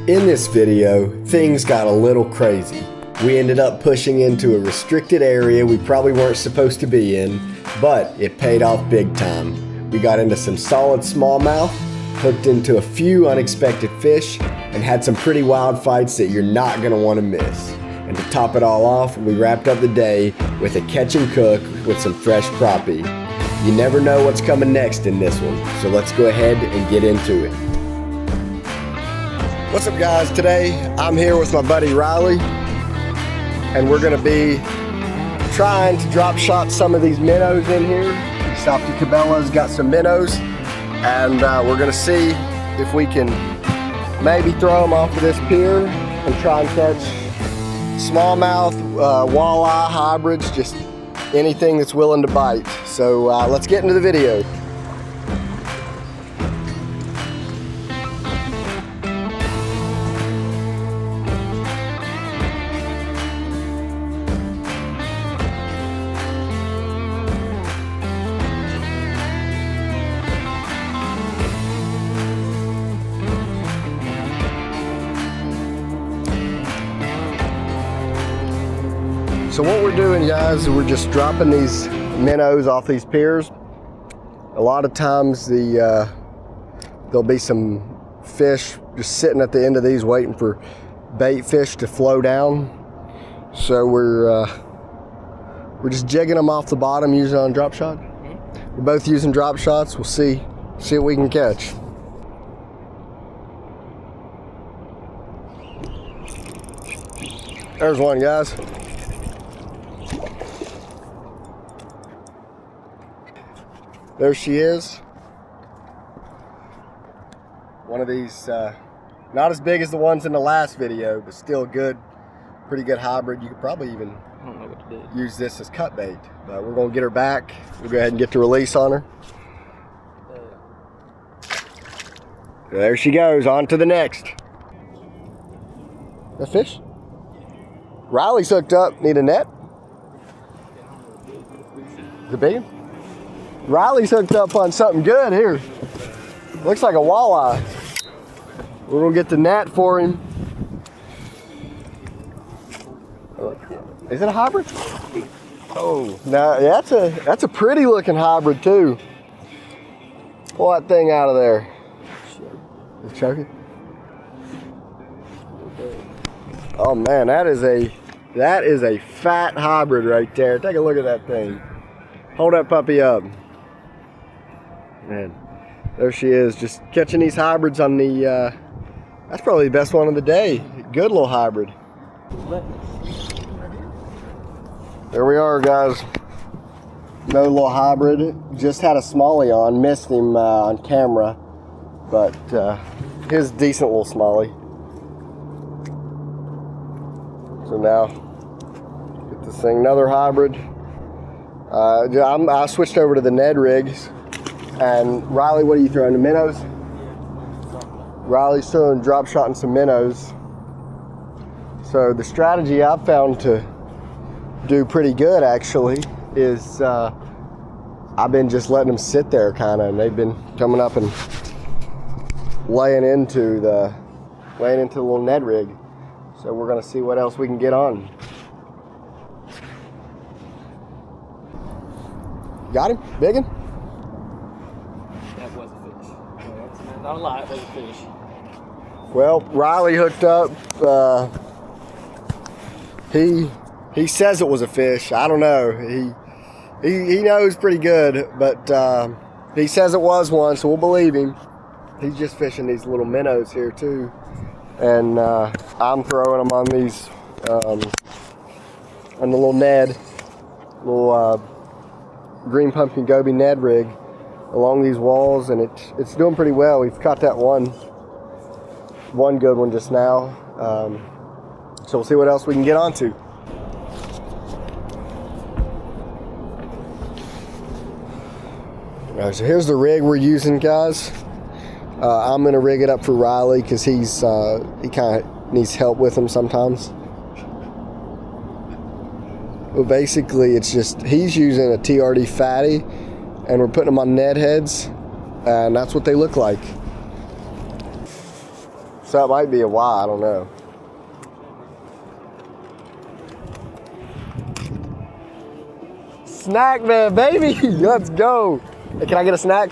In this video, things got a little crazy. We ended up pushing into a restricted area we probably weren't supposed to be in, but it paid off big time. We got into some solid smallmouth, hooked into a few unexpected fish, and had some pretty wild fights that you're not going to want to miss. And to top it all off, we wrapped up the day with a catch and cook with some fresh crappie. You never know what's coming next in this one, so let's go ahead and get into it. What's up guys? Today I'm here with my buddy Riley, and we're gonna be trying to drop shot some of these minnows in here. Softy Cabela's got some minnows, and we're gonna see if we can maybe throw them off of this pier and try and catch smallmouth, walleye, hybrids, just anything that's willing to bite. So let's get into the video. So what we're doing, guys, we're just dropping these minnows off these piers. A lot of times there'll be some fish just sitting at the end of these waiting for bait fish to flow down. So we're just jigging them off the bottom using it on drop shot. We're both using drop shots. We'll see what we can catch. There's one, guys. There she is. One of these, not as big as the ones in the last video, but still good, pretty good hybrid. You could probably even use this as cut bait. But we're gonna get her back. We'll go ahead and get the release on her. There she goes, on to the next. A fish? Riley's hooked up, need a net? Is it big? Riley's hooked up on something good here. Looks like a walleye. We're gonna get the net for him. Is it a hybrid? Oh, no, that's a pretty looking hybrid too. Pull that thing out of there. Is it choking? Oh man, that is a fat hybrid right there. Take a look at that thing. Hold that puppy up. Man, there she is, just catching these hybrids on the, that's probably the best one of the day. Good little hybrid. There we are, guys. No little hybrid. Just had a smallie on, missed him on camera, but his decent little smallie. So now, get this thing, another hybrid. I switched over to the Ned rigs. And Riley, what are you throwing, the minnows? Riley's throwing drop shotting some minnows. So the strategy I've found to do pretty good actually is I've been just letting them sit there kind of, and they've been coming up and laying into the little Ned rig. So we're gonna see what else we can get on. Got him? Big one? Not a lot, it was a fish. Well, Riley hooked up. He says it was a fish. I don't know. He knows pretty good, but he says it was one, so we'll believe him. He's just fishing these little minnows here too, and I'm throwing them on these on the little Ned, little green pumpkin goby Ned rig along these walls, and it's doing pretty well. We've caught that one good one just now, so we'll see what else we can get onto. All right, so here's the rig we're using, guys. I'm gonna rig it up for Riley because he kind of needs help with them sometimes. Well, basically it's just he's using a TRD fatty, and we're putting them on Ned heads, and that's what they look like. So it might be a Y, I don't know. Snack man, baby, let's go. Hey, can I get a snack?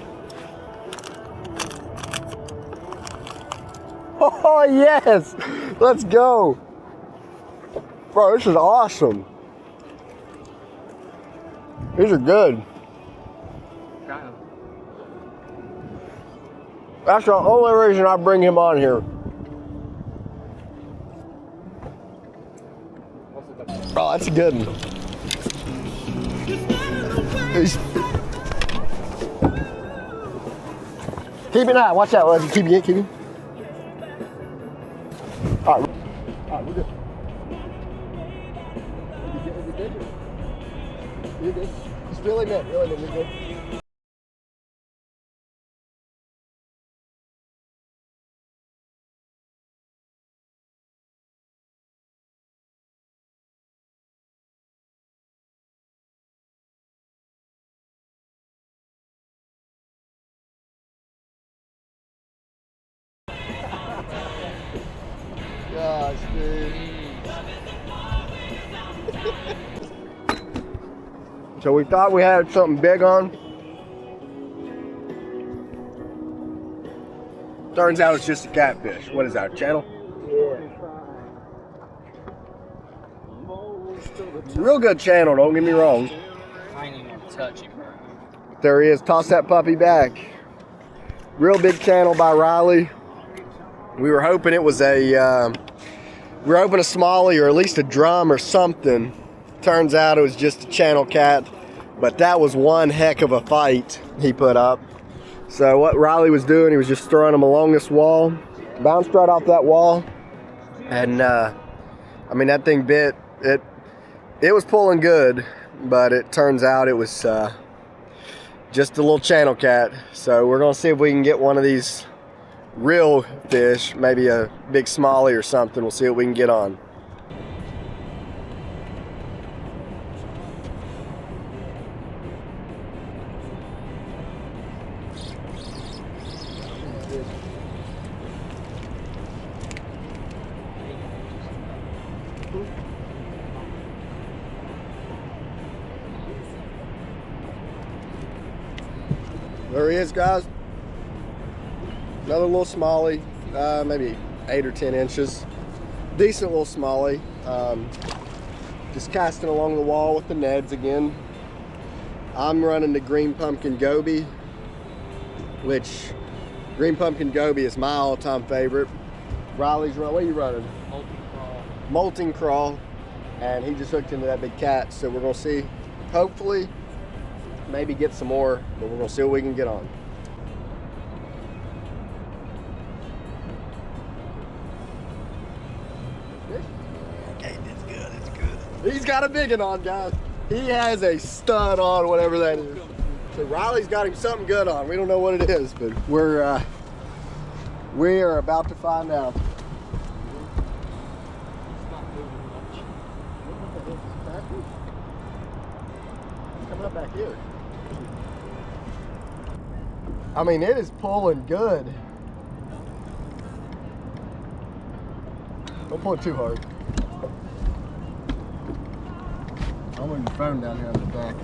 Oh yes, let's go. Bro, this is awesome. These are good. That's the only reason I bring him on here. Oh, that's a good one. Keep an eye. Watch out. Keep it. All right, we're good. You're good. Just really good. You're good. Gosh, dude. So we thought we had something big on. Turns out it's just a catfish. What is that, channel? Yeah. Real good channel, don't get me wrong. I ain't even gonna touch him, bro. There he is. Toss that puppy back. Real big channel by Riley. We were hoping it was a smallie or at least a drum or something. Turns out it was just a channel cat, but that was one heck of a fight he put up. So what Riley was doing, he was just throwing them along this wall, bounced right off that wall, and I mean that thing bit. It was pulling good, but it turns out it was just a little channel cat. So we're gonna see if we can get one of these real fish, maybe a big smallie or something. We'll see what we can get on. There he is, guys. Another little smallie, maybe 8 or 10 inches. Decent little smallie. Just casting along the wall with the Neds again. I'm running the green pumpkin goby, which green pumpkin goby is my all-time favorite. Riley's running, what are you running? Molting crawl. And he just hooked into that big cat, so we're gonna see, hopefully, maybe get some more, but we're gonna see what we can get on. Okay, that's good, that's good. He's got a big one on, guys. He has a stud on, whatever that is. So Riley's got him something good on. We don't know what it is, but we are about to find out. Coming up back here. I mean, it is pulling good. Don't pull it too hard. I'm moving the phone down here on the back.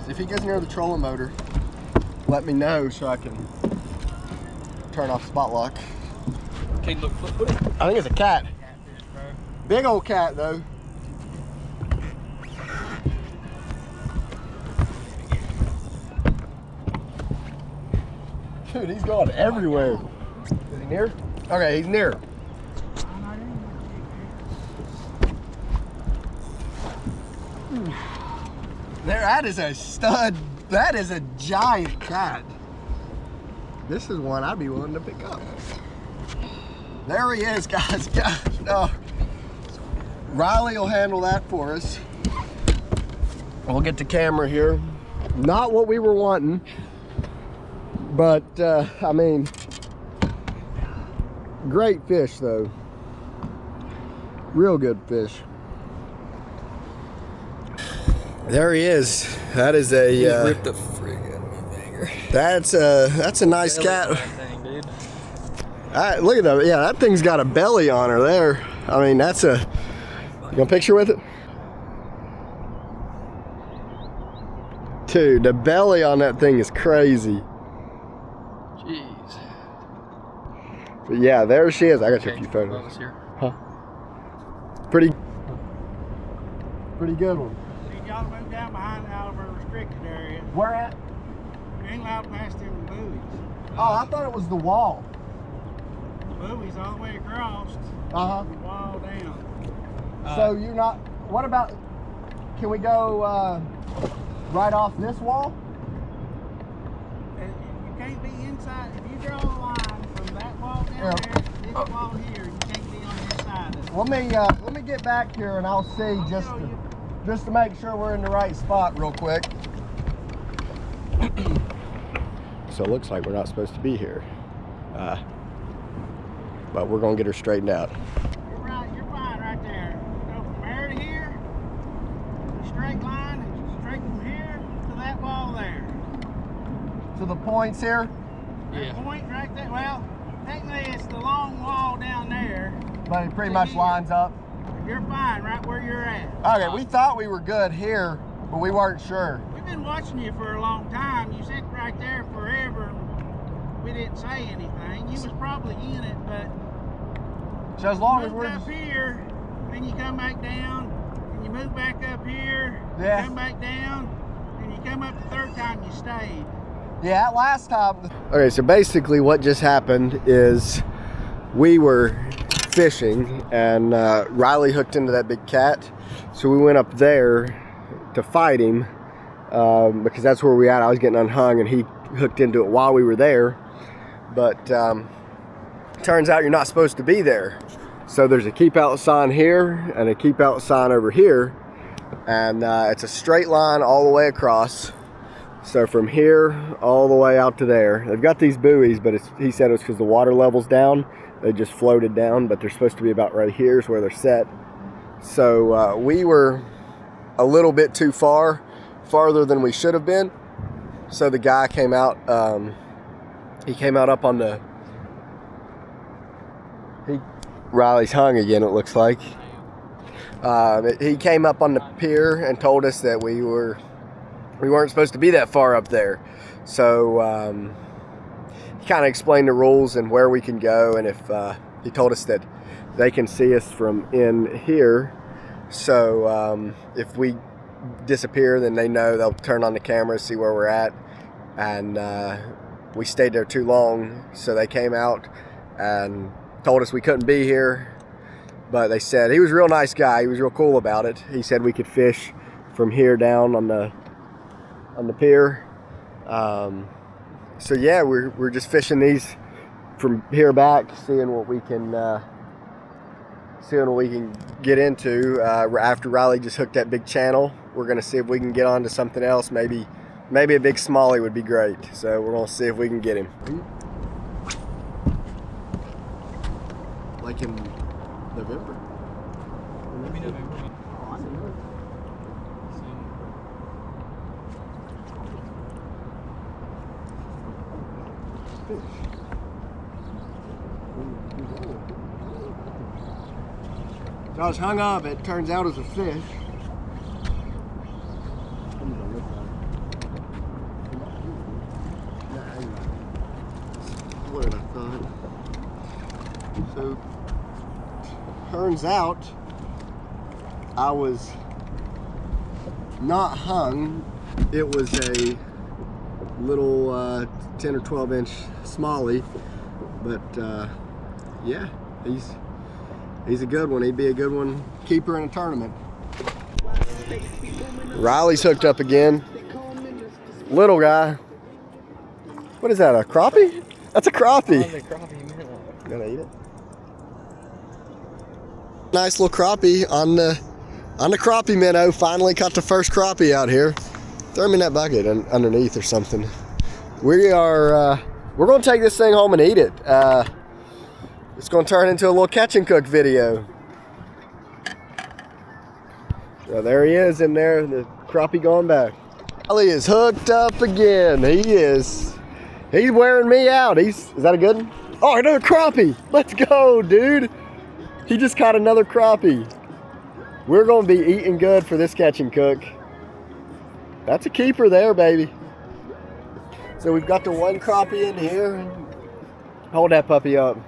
If he gets near the trolling motor, let me know so I can turn off spot lock. Okay, look, what is it? I think it's a cat. Catfish, bro. Big old cat though. Dude, he's going everywhere. Is he near? Okay, he's near. There, that is a stud. That is a giant cat. This is one I'd be willing to pick up. There he is, guys. Oh. Riley will handle that for us. We'll get the camera here. Not what we were wanting, but I mean, great fish though. Real good fish. There he is. That is a. He ripped the frig out of my finger. That's a nice cat. Thing, dude. Look at that. Yeah, that thing's got a belly on her there. I mean, that's a... You got a picture with it? Dude, the belly on that thing is crazy. Jeez. But yeah, there she is. I got you a few photos. Here. Huh? Pretty good one. See, y'all move down behind out of our restricted area. Where at? You ain't allowed past them buoys. Oh, I thought it was the wall. The buoys all the way across. Uh-huh. The wall down. So you're not... What about... Can we go right off this wall? And you can't be inside. If you draw a line from that wall down there, this wall here, you can't be on this side of it. Let me get back here and I'll see just to make sure we're in the right spot real quick. So it looks like we're not supposed to be here, but we're gonna get her straightened out. You're right. You're fine right there. Go from there to here, a straight line, and straight from here to that wall there. So the points here. The point right there. Well, technically it's the long wall down there. But it pretty much lines up. You're fine right where you're at. Okay, we thought we were good here, but we weren't sure. We've been watching you for a long time. You sat right there forever. We didn't say anything. You was probably in it, but So as long as moved we're up here, then you come back down, and you move back up here, Yeah. you come back down, and you come up the third time you stayed. Yeah, last time. Okay, so basically what just happened is we were fishing and Riley hooked into that big cat. So we went up there to fight him because that's where we at. I was getting unhung and he hooked into it while we were there. But turns out you're not supposed to be there. So there's a keep out sign here and a keep out sign over here. And it's a straight line all the way across. So from here all the way out to there. They've got these buoys, but he said it was because the water level's down. They just floated down, but they're supposed to be about right here is where they're set. So we were a little bit too farther than we should have been. So the guy came out, he came out up on the, Riley's hung again, it looks like. He came up on the pier and told us that we weren't supposed to be that far up there. So he kind of explained the rules and where we can go, and if he told us that they can see us from in here. So if we disappear, then they know, they'll turn on the camera, see where we're at. And we stayed there too long, so they came out and told us we couldn't be here. But they said, he was a real nice guy, he was real cool about it. He said we could fish from here down on the pier. So yeah, we're just fishing these from here back, seeing what we can get into. After Riley just hooked that big channel, we're gonna see if we can get onto something else. Maybe a big smallie would be great. So we're gonna see if we can get him. Like in November? Maybe November. Oh, I didn't know. So I was hung up, it turns out it was a fish. What did I thought? So turns out I was not hung. It was a little 10 or 12 inch smallie, but yeah, he's a good one. He'd be a good one keeper in a tournament. Riley's hooked up again. Little guy. What is that, a crappie? That's a crappie. You gonna eat it? Nice little crappie on the crappie minnow. Finally caught the first crappie out here. Throw him in that bucket underneath or something. We're gonna take this thing home and eat it. It's gonna turn into a little catch and cook video. So there he is in there, the crappie going back. Riley is hooked up again. He's wearing me out. Is that a good one? Oh, another crappie. Let's go, dude. He just caught another crappie. We're going to be eating good for this catch and cook. That's a keeper there, baby. So we've got the one crappie in here. Hold that puppy up.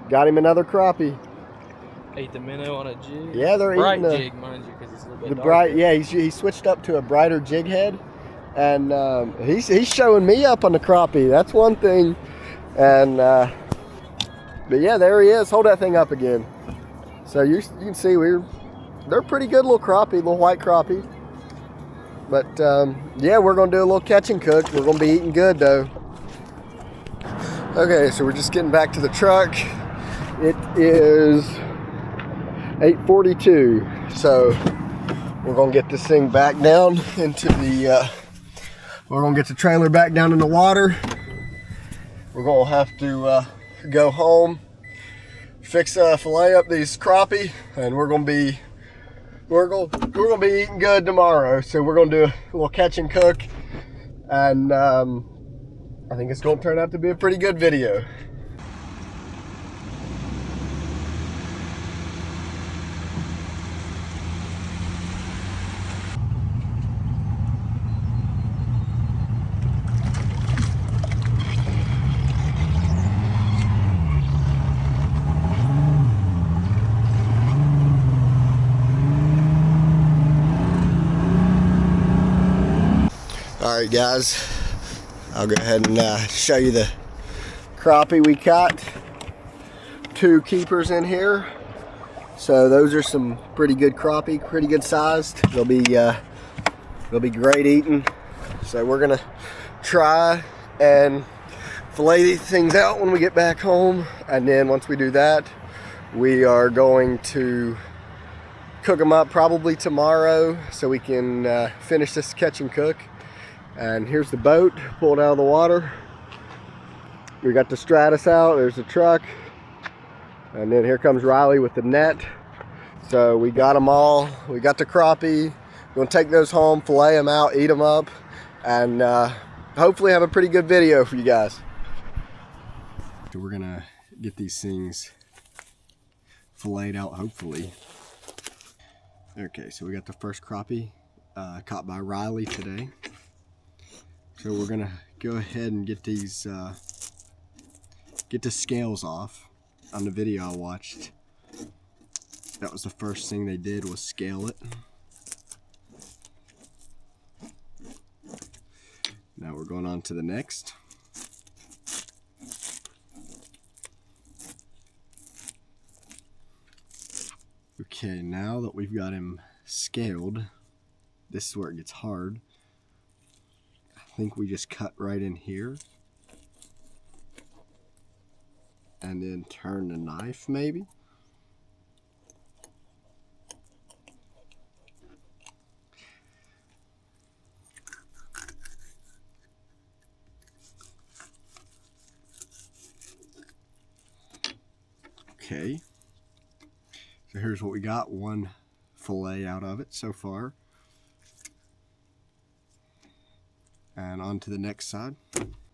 Got him another crappie. Ate the minnow on a jig. Yeah, they're bright eating jig, mind you, because it's a little bit the darker. bright. Yeah, he switched up to a brighter jig head, and he's showing me up on the crappie. That's one thing. And but yeah, there he is. Hold that thing up again. So you can see they're pretty good little crappie, little white crappie. But yeah, we're gonna do a little catch and cook. We're gonna be eating good though. Okay, so we're just getting back to the truck. It is 8:42, so we're gonna get this thing back down into the. We're gonna get the trailer back down in the water. We're gonna have to go home, fix fillet up these crappie, and we're gonna be eating good tomorrow. So we're gonna do a little catch and cook, and I think it's gonna turn out to be a pretty good video. All right, guys, I'll go ahead and show you the crappie we caught. 2 keepers in here. So those are some pretty good crappie, pretty good sized. They'll be great eating. So we're gonna try and fillet these things out when we get back home, and then once we do that, we are going to cook them up probably tomorrow so we can finish this catch and cook. And here's the boat pulled out of the water. We got the Stratus out, there's the truck, and then here comes Riley with the net. So we got them all. We got the crappie. We're gonna take those home, fillet them out, eat them up, and hopefully have a pretty good video for you guys. So we're gonna get these things filleted out, hopefully. Okay, so we got the first crappie caught by Riley today. So we're gonna go ahead and get these, get the scales off. On the video I watched, that was the first thing they did, was scale it. Now we're going on to the next. Okay, now that we've got him scaled, this is where it gets hard. I think we just cut right in here and then turn the knife maybe. Okay, so here's what we got, one fillet out of it so far. And on to the next side,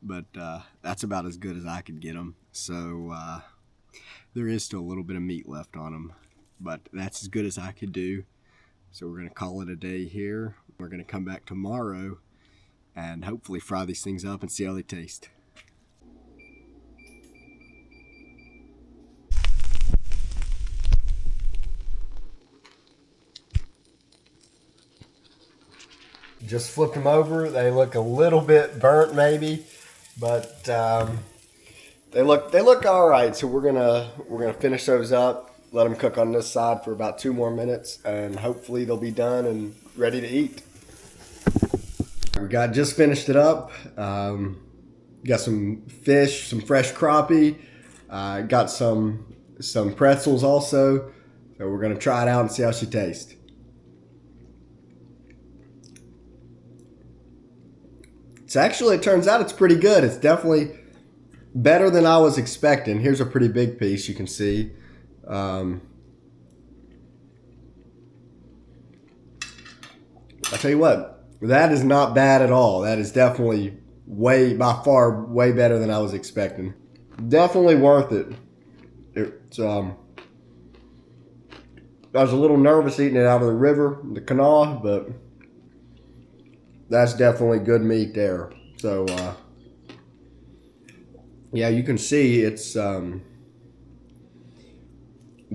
but that's about as good as I could get them. So there is still a little bit of meat left on them, but that's as good as I could do. So we're gonna call it a day here. We're gonna come back tomorrow and hopefully fry these things up and see how they taste. Just flipped them over. They look a little bit burnt maybe, but they look all right. So we're gonna finish those up, let them cook on this side for about 2 more minutes, and hopefully they'll be done and ready to eat. We just finished it up. Got some fish, some fresh crappie. Got some pretzels also. So we're gonna try it out and see how she tastes. So actually, it turns out it's pretty good. It's definitely better than I was expecting. Here's a pretty big piece, you can see. I tell you what, that is not bad at all. That is definitely by far way better than I was expecting. definitely worth it. It's I was a little nervous eating it out of the river, the canal, but that's definitely good meat there. So yeah, you can see it's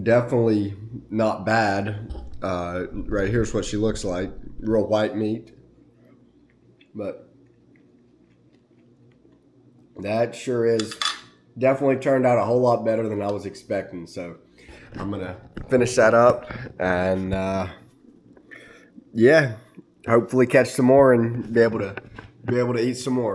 definitely not bad. Right here's what she looks like, real white meat. But that sure is definitely turned out a whole lot better than I was expecting. So I'm gonna finish that up and yeah, hopefully catch some more and be able to eat some more.